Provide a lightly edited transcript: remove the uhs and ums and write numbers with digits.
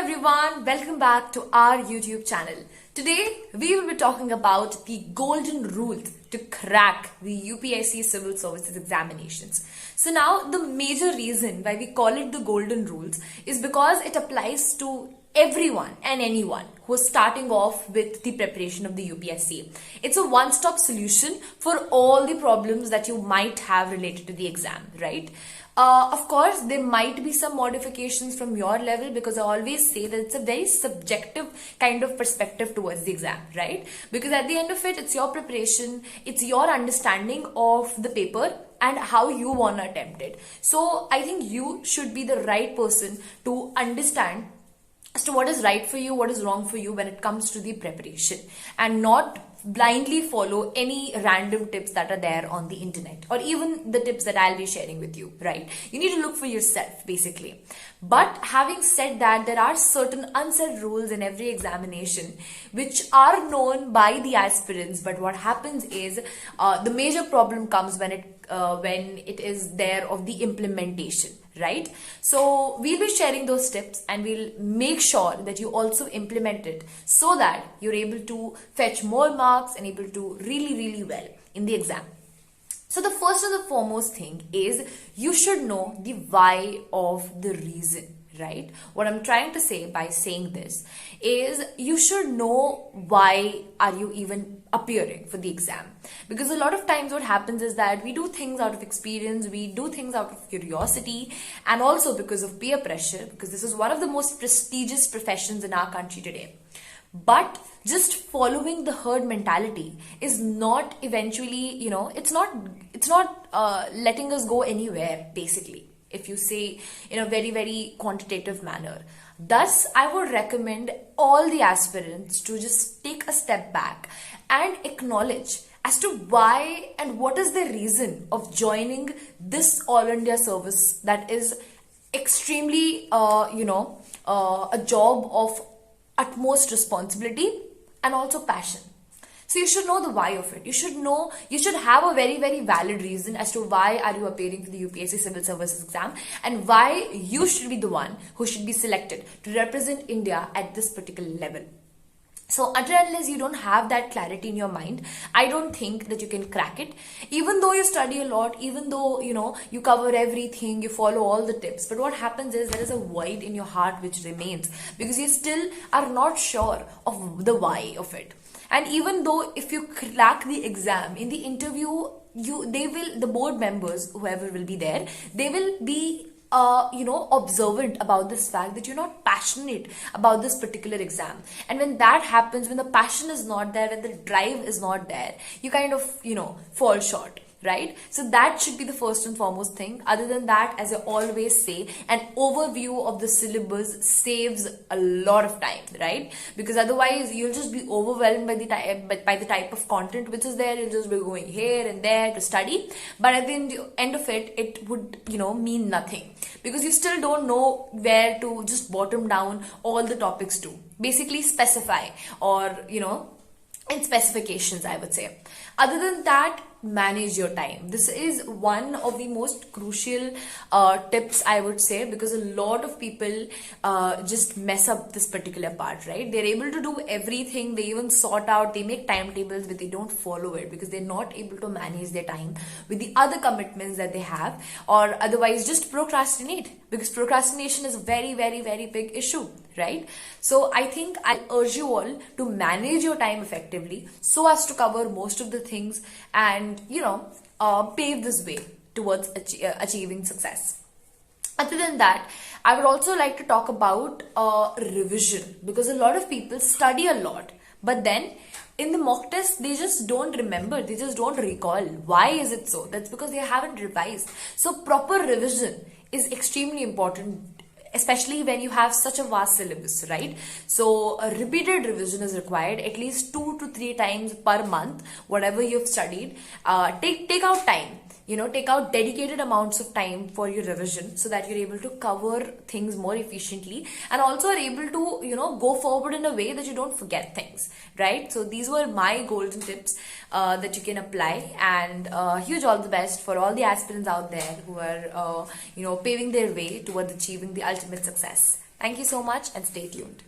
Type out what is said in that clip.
everyone, welcome back to our YouTube channel. Today we will be talking about the golden rules to crack the UPSC Civil Services examinations. So now the major reason why we call it the golden rules is because it applies to everyone and anyone who is starting off with the preparation of the UPSC. It's a one-stop solution for all the problems that you might have related to the exam, right? Of course, there might be some modifications from your level because I always say that it's a very subjective kind of perspective towards the exam, right? Because at the end of it, it's your preparation, it's your understanding of the paper and how you want to attempt it. So I think you should be the right person to understand as to what is right for you, what is wrong for you when it comes to the preparation, and not blindly follow any random tips that are there on the internet or even the tips that I'll be sharing with you, right? You need to look for yourself basically. But having said that, there are certain unsaid rules in every examination which are known by the aspirants, but what happens is the major problem comes when it is there of the implementation, right? So we'll be sharing those tips and we'll make sure that you also implement it so that you're able to fetch more marks and able to really well in the exam. So the first and the foremost thing is you should know the why of the reason, right? What I'm trying to say by saying this is you should know why are you even appearing for the exam, because a lot of times what happens is that we do things out of experience, we do things out of curiosity, and also because of peer pressure, because this is one of the most prestigious professions in our country today. But just following the herd mentality is not eventually, it's not letting us go anywhere basically, if you say in a very quantitative manner. Thus, I would recommend all the aspirants to just take a step back and acknowledge as to why and what is the reason of joining this All India service that is extremely, a job of utmost responsibility and also passion. So you should know the why of it. You should have a very valid reason as to why are you appearing for the UPSC Civil Services exam and why you should be the one who should be selected to represent India at this particular level. So until unless you don't have that clarity in your mind, I don't think that you can crack it. Even though you study a lot, even though, you cover everything, you follow all the tips. But what happens is there is a void in your heart which remains because you still are not sure of the why of it. And even though if you crack the exam, in the interview, the board members, whoever will be there, they will be observant about this fact that you're not passionate about this particular exam. And when that happens, when the passion is not there, when the drive is not there, you kind of, fall short, right? So that should be the first and foremost thing. Other than that, as I always say, an overview of the syllabus saves a lot of time, right? Because otherwise you'll just be overwhelmed by the type of content which is there. You'll just be going here and there to study, but at the end of it, it would, mean nothing because you still don't know where to just bottom down all the topics to basically specify or, in specifications, I would say. Other than that, manage your time. This is one of the most crucial tips, I would say, because a lot of people just mess up this particular part, right? They're able to do everything, they even sort out, they make timetables, but they don't follow it because they're not able to manage their time with the other commitments that they have, or otherwise just procrastinate, because procrastination is a very big issue, right? So I think I urge you all to manage your time effectively so as to cover most of the things and pave this way towards achieving success. Other than that, I would also like to talk about revision, because a lot of people study a lot, but then in the mock test, they just don't remember, they just don't recall. Why is it so? That's because they haven't revised. So proper revision is extremely important, especially when you have such a vast syllabus, right? So a repeated revision is required at least 2 to 3 times per month, whatever you've studied. Take out time, take out dedicated amounts of time for your revision so that you're able to cover things more efficiently and also are able to, go forward in a way that you don't forget things, right? So these were my golden tips that you can apply, and huge all the best for all the aspirants out there who are, paving their way towards achieving the ultimate success. Thank you so much and stay tuned.